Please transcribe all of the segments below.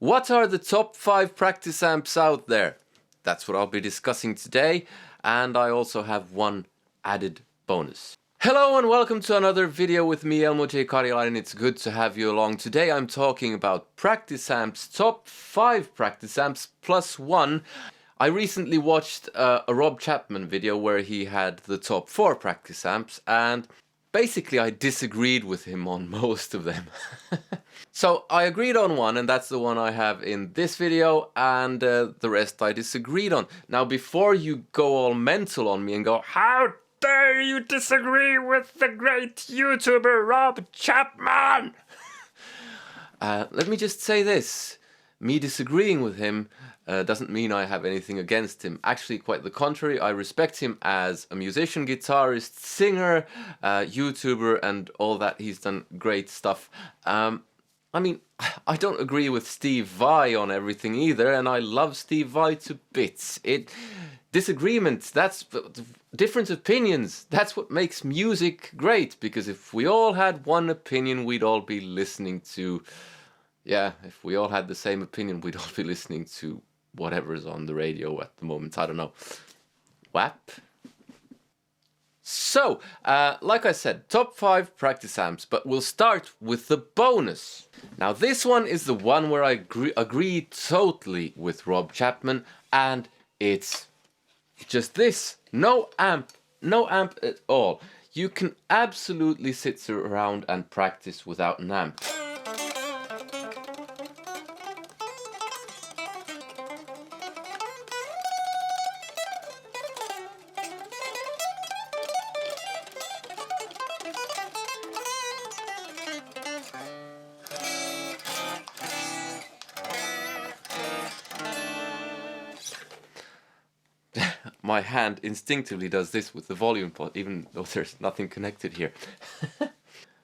What are the top 5 practice amps out there? That's what I'll be discussing today, and I also have one added bonus. Hello and welcome to another video with me, Elmo J. Karjalainen. It's good to have you along. Today I'm talking about practice amps, top 5 practice amps plus one. I recently watched a Rob Chapman video where he had the top 4 practice amps, and basically I disagreed with him on most of them. So I agreed on one, and that's the one I have in this video, and the rest I disagreed on. Now before you go all mental on me and go, "How dare you disagree with the great YouTuber Rob Chapman?" Let me just say this. Me disagreeing with him doesn't mean I have anything against him. Actually, quite the contrary. I respect him as a musician, guitarist, singer, YouTuber, and all that. He's done great stuff. I mean, I don't agree with Steve Vai on everything either, and I love Steve Vai to bits. Disagreements, that's different opinions. That's what makes music great, because if we all had one opinion, we'd all be listening to... Yeah, if we all had the same opinion, we'd all be listening to whatever's on the radio at the moment. I don't know. WAP? So, like I said, top 5 practice amps, but we'll start with the bonus. Now this one is the one where I agree totally with Rob Chapman, and it's just this. No amp at all. You can absolutely sit around and practice without an amp. My hand instinctively does this with the volume pot, even though there's nothing connected here.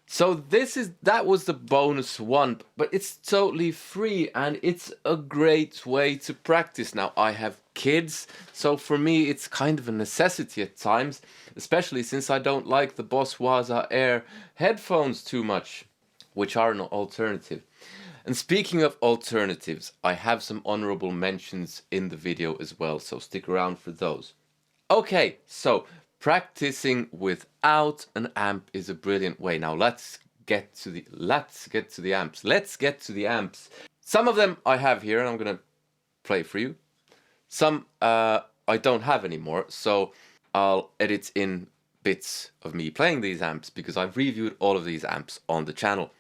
So that was the bonus one, but it's totally free and it's a great way to practice. Now I have kids, so for me it's kind of a necessity at times, especially since I don't like the Boss Waza Air headphones too much, which are an alternative. And speaking of alternatives, I have some honorable mentions in the video as well, so stick around for those. Okay, so practicing without an amp is a brilliant way. Now let's get to the amps. Let's get to the amps. Some of them I have here and I'm gonna play for you. Some I don't have anymore, so I'll edit in bits of me playing these amps because I've reviewed all of these amps on the channel.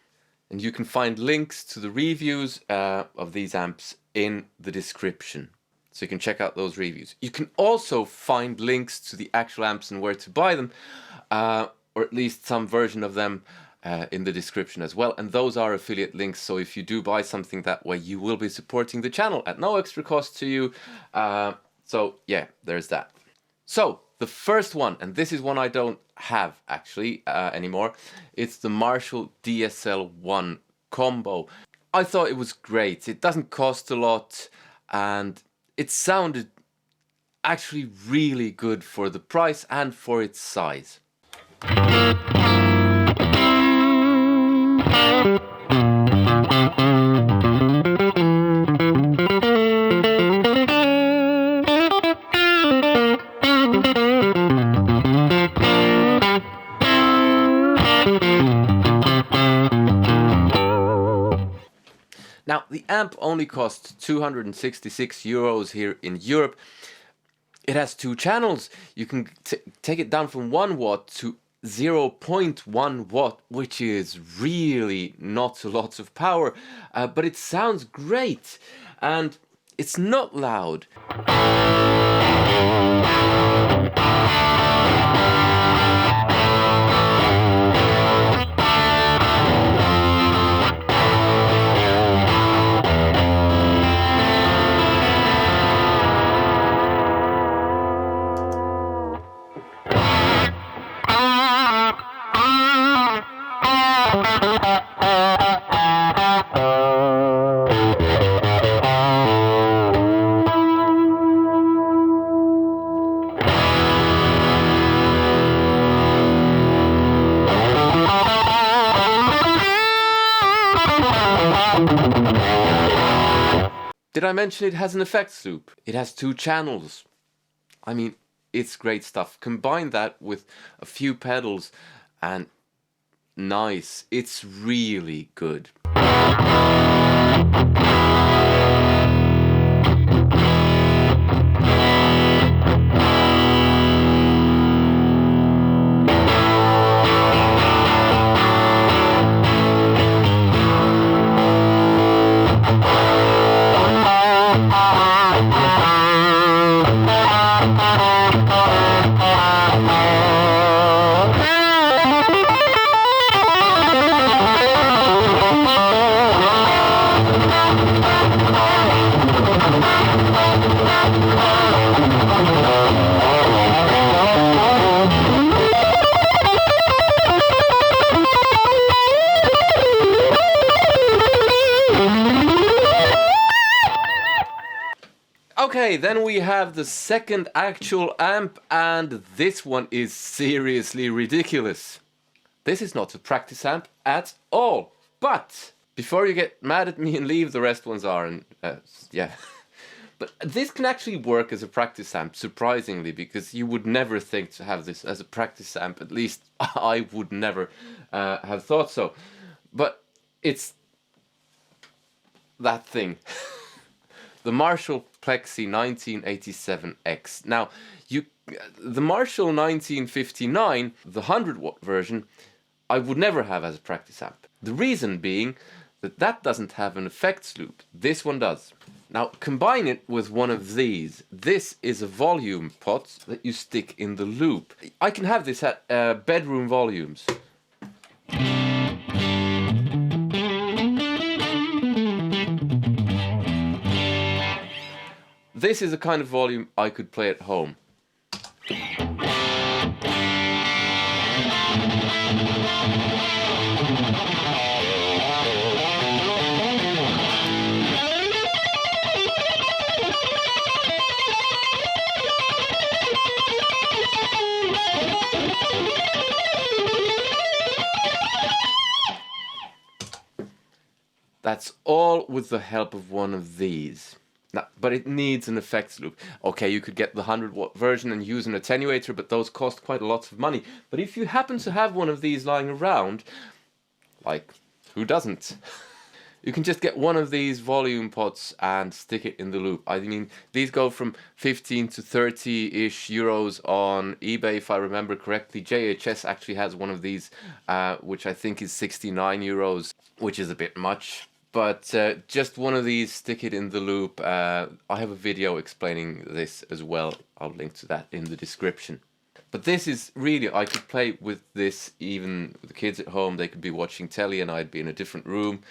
And you can find links to the reviews of these amps in the description. So you can check out those reviews. You can also find links to the actual amps and where to buy them, or at least some version of them in the description as well. And those are affiliate links, so if you do buy something that way, you will be supporting the channel at no extra cost to you. So yeah, there's that. So the first one, and this is one I don't have actually anymore, it's the Marshall DSL-1 combo. I thought it was great. It doesn't cost a lot and it sounded actually really good for the price and for its size. Now, the amp only costs 266 euros here in Europe. It has 2 channels. You can take it down from 1 watt to 0.1 watt, which is really not a lot of power, but it sounds great and it's not loud. Did I mention it has an effects loop? It has 2 channels. I mean, it's great stuff. Combine that with a few pedals and nice. It's really good. Okay, then we have the second actual amp, and this one is seriously ridiculous. This is not a practice amp at all. But before you get mad at me and leave, the rest ones are, and yeah. But this can actually work as a practice amp, surprisingly, because you would never think to have this as a practice amp. At least I would never have thought so. But it's that thing. The Marshall Plexi 1987X. Now, the Marshall 1959, the 100-watt version, I would never have as a practice amp. The reason being that doesn't have an effects loop. This one does. Now, combine it with one of these. This is a volume pot that you stick in the loop. I can have this at bedroom volumes. This is a kind of volume I could play at home. That's all with the help of one of these. Now, but it needs an effects loop. Okay, you could get the 100-watt version and use an attenuator, but those cost quite a lot of money. But if you happen to have one of these lying around, like, who doesn't? You can just get one of these volume pots and stick it in the loop. I mean, these go from 15 to 30-ish euros on eBay, if I remember correctly. JHS actually has one of these, which I think is 69 euros, which is a bit much. But just one of these, stick it in the loop. I have a video explaining this as well. I'll link to that in the description. But this is really, I could play with this even with the kids at home. They could be watching telly and I'd be in a different room.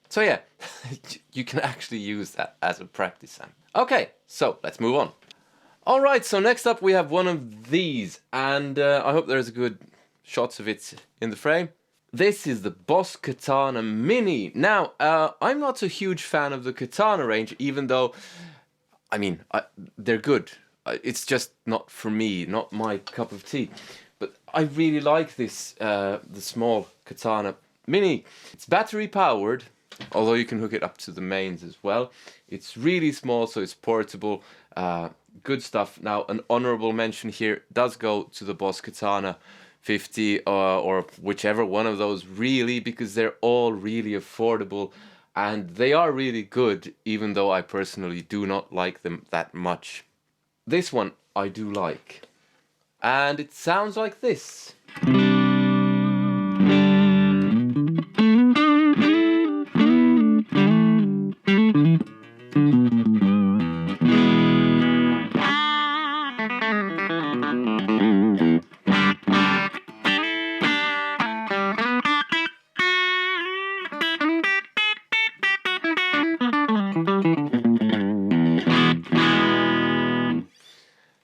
So yeah, you can actually use that as a practice amp. Okay, so let's move on. Alright, so next up we have one of these, and I hope there's good shots of it in the frame. This is the Boss Katana Mini. Now, I'm not a huge fan of the Katana range, even though, I mean, they're good. It's just not for me, not my cup of tea. But I really like this, the small Katana Mini. It's battery powered, although you can hook it up to the mains as well. It's really small, so it's portable. Good stuff. Now, an honorable mention here does go to the Boss Katana 50 or whichever one of those, really, because they're all really affordable and they are really good, even though I personally do not like them that much. This one I do like, and it sounds like this.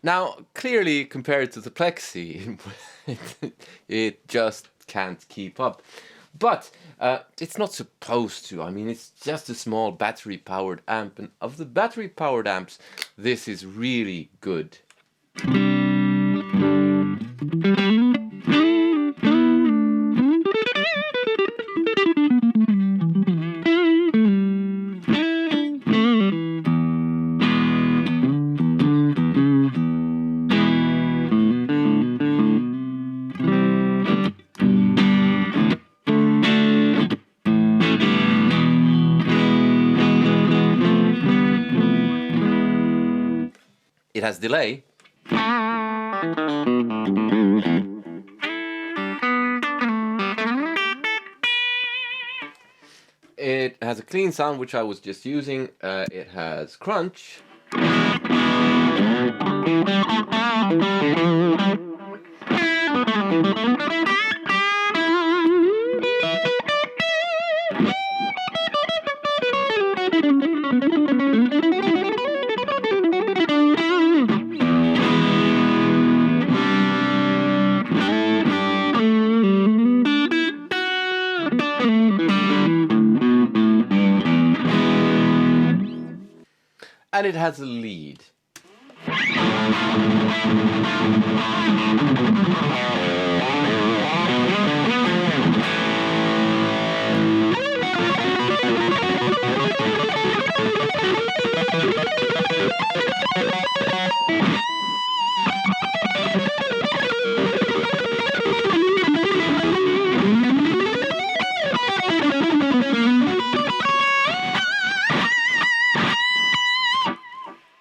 Now, clearly, compared to the Plexi, it just can't keep up. But it's not supposed to. I mean, it's just a small battery-powered amp, and of the battery-powered amps, this is really good. It has delay. It has a clean sound, which I was just using. It has crunch. And it has a lead.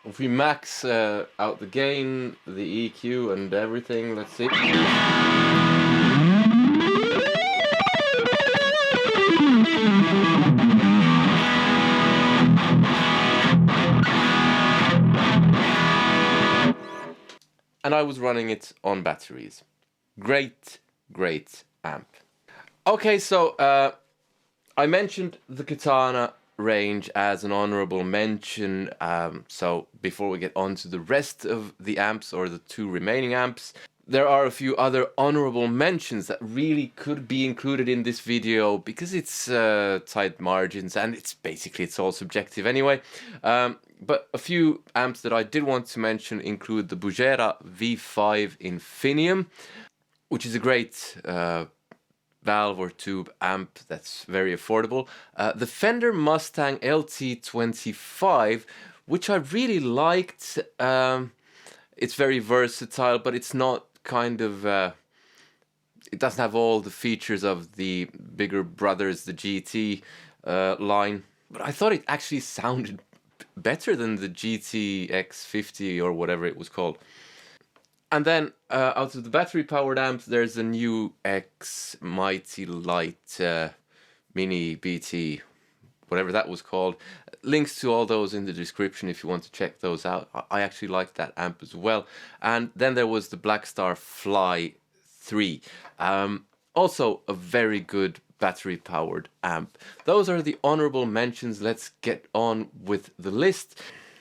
If we max out the gain, the EQ and everything, let's see. And I was running it on batteries. Great, great amp. Okay, so I mentioned the Katana range as an honorable mention, so before we get on to the rest of the amps, or the two remaining amps, there are a few other honorable mentions that really could be included in this video, because it's tight margins and it's all subjective anyway. But a few amps that I did want to mention include the Bugera V5 Infinium, which is a great valve or tube amp that's very affordable. The Fender Mustang LT25, which I really liked. It's very versatile, but it's not kind of... it doesn't have all the features of the bigger brothers, the GT line. But I thought it actually sounded better than the GTX50 or whatever it was called. And then out of the battery-powered amps, there's a new X Mighty Light Mini BT, whatever that was called. Links to all those in the description if you want to check those out. I actually liked that amp as well. And then there was the Blackstar Fly 3. Also a very good battery-powered amp. Those are the honorable mentions. Let's get on with the list.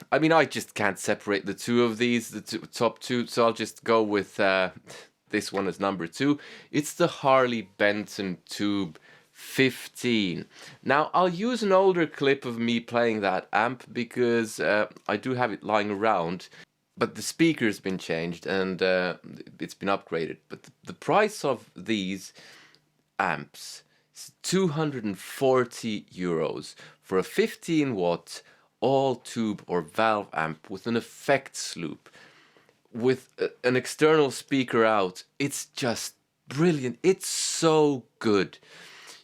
I mean, I just can't separate the two of these, the top two, so I'll just go with this one as number 2. It's the Harley Benton Tube 15. Now, I'll use an older clip of me playing that amp because I do have it lying around, but the speaker's been changed and it's been upgraded. But the price of these amps is €240 for a 15-watt all tube or valve amp with an effects loop with an external speaker out. It's just brilliant. It's so good.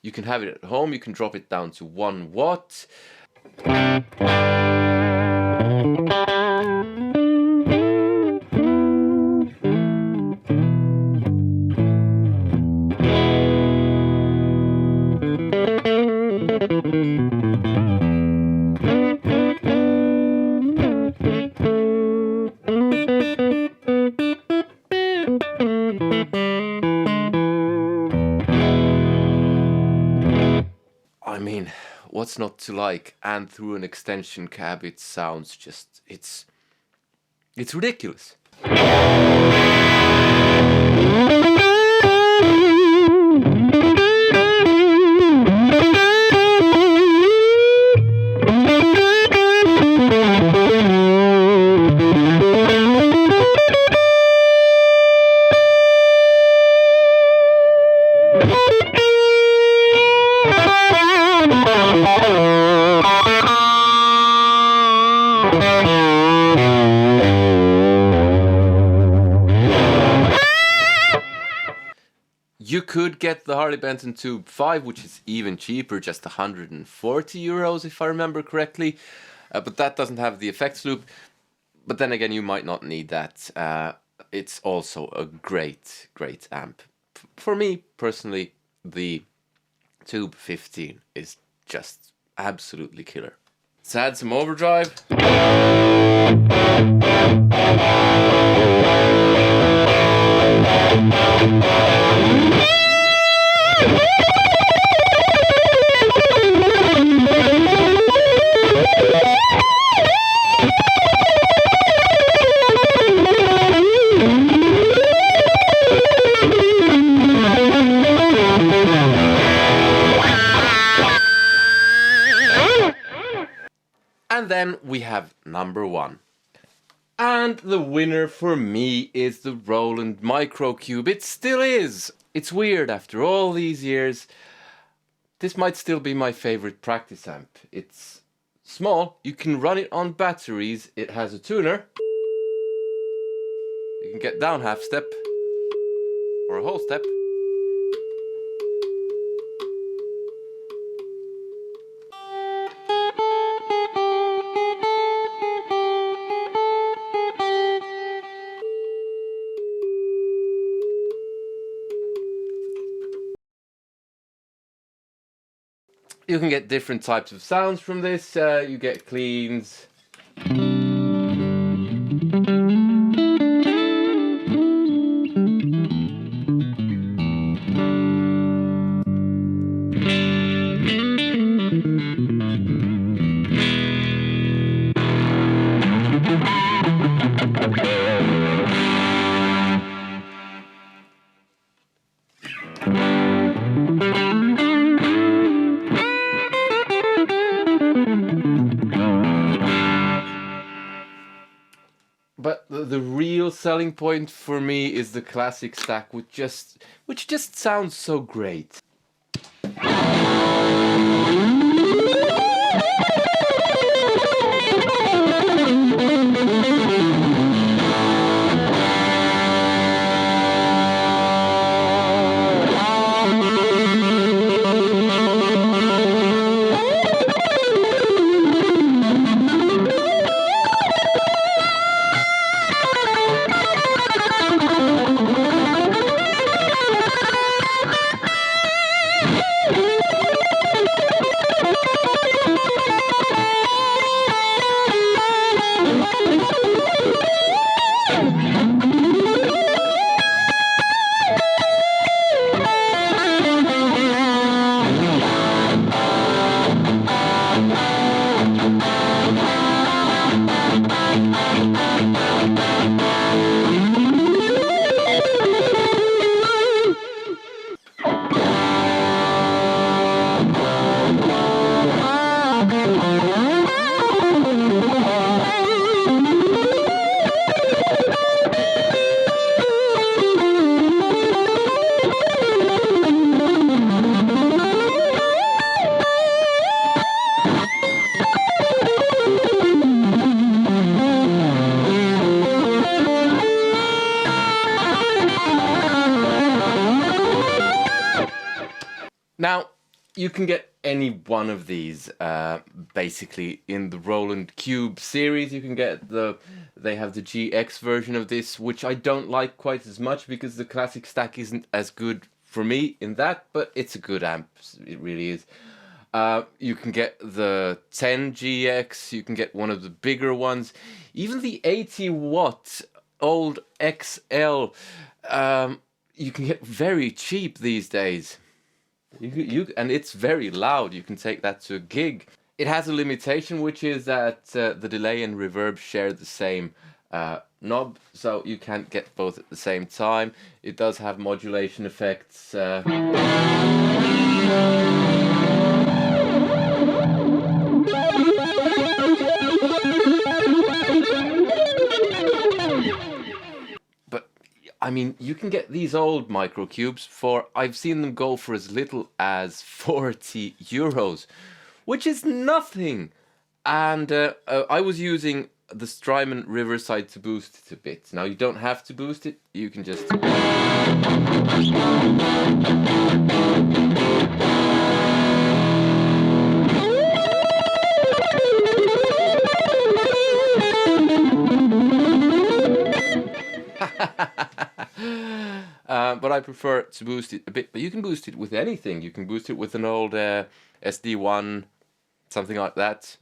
You can have it at home. You can drop it down to 1 watt. I mean, what's not to like? And through an extension cab, it sounds just, it's ridiculous. could get the Harley Benton Tube 5, which is even cheaper, just 140 euros if I remember correctly. But that doesn't have the effects loop. But then again, you might not need that. It's also a great amp. For me, personally, the Tube 15 is just absolutely killer. Let's add some overdrive. And then we have number 1. And the winner for me is the Roland Microcube. It still is. It's weird after all these years. This might still be my favorite practice amp. It's small. You can run it on batteries. It has a tuner. You can get down half step or a whole step. You can get different types of sounds from this. You get cleans. But the real selling point for me is the classic stack, which just sounds so great. Now, you can get any one of these basically in the Roland Cube series. You can get they have the GX version of this, which I don't like quite as much because the classic stack isn't as good for me in that, but it's a good amp, it really is. You can get the 10 GX, you can get one of the bigger ones, even the 80 watt old XL, you can get very cheap these days. And it's very loud. You can take that to a gig. It has a limitation, which is that the delay and reverb share the same knob, so you can't get both at the same time. It does have modulation effects. I mean, you can get these old microcubes for, I've seen them go for as little as 40 euros, which is nothing. And I was using the Strymon Riverside to boost it a bit. Now you don't have to boost it, you can just... but I prefer to boost it a bit. But you can boost it with anything. You can boost it with an old SD1, something like that.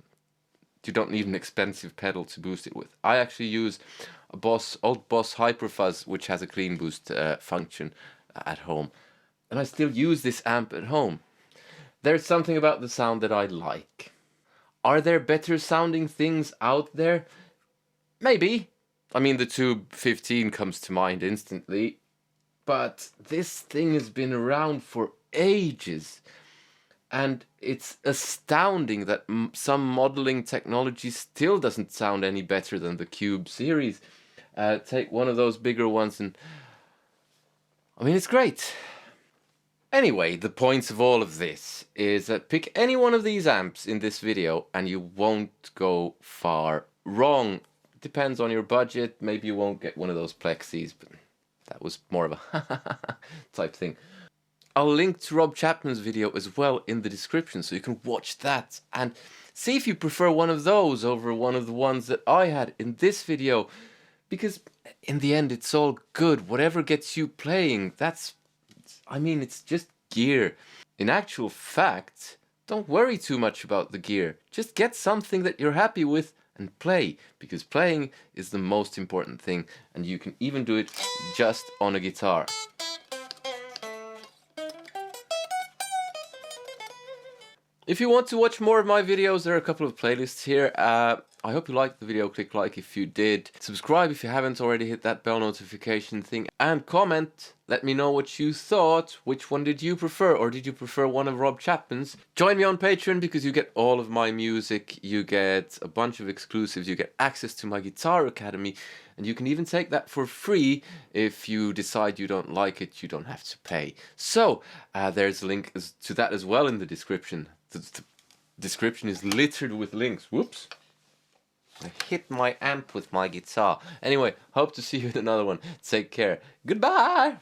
You don't need an expensive pedal to boost it with. I actually use a old Boss Hyperfuzz, which has a clean boost function at home. And I still use this amp at home. There's something about the sound that I like. Are there better sounding things out there? Maybe. I mean, the Tube 15 comes to mind instantly. But this thing has been around for ages. And it's astounding that some modeling technology still doesn't sound any better than the Cube series. Take one of those bigger ones and... I mean, it's great. Anyway, the point of all of this is that pick any one of these amps in this video and you won't go far wrong. Depends on your budget. Maybe you won't get one of those plexis, but that was more of a type thing. I'll link to Rob Chapman's video as well in the description, so you can watch that and see if you prefer one of those over one of the ones that I had in this video. Because in the end, it's all good. Whatever gets you playing, it's just gear. In actual fact, don't worry too much about the gear. Just get something that you're happy with and play, because playing is the most important thing, and you can even do it just on a guitar. If you want to watch more of my videos, there are a couple of playlists here. I hope you liked the video. Click like if you did. Subscribe if you haven't already. Hit that bell notification thing. And comment. Let me know what you thought. Which one did you prefer? Or did you prefer one of Rob Chapman's? Join me on Patreon because you get all of my music. You get a bunch of exclusives. You get access to my Guitar Academy. And you can even take that for free. If you decide you don't like it, you don't have to pay. So, there's a link to that as well in the description. The description is littered with links. Whoops. I hit my amp with my guitar. Anyway, hope to see you in another one. Take care. Goodbye!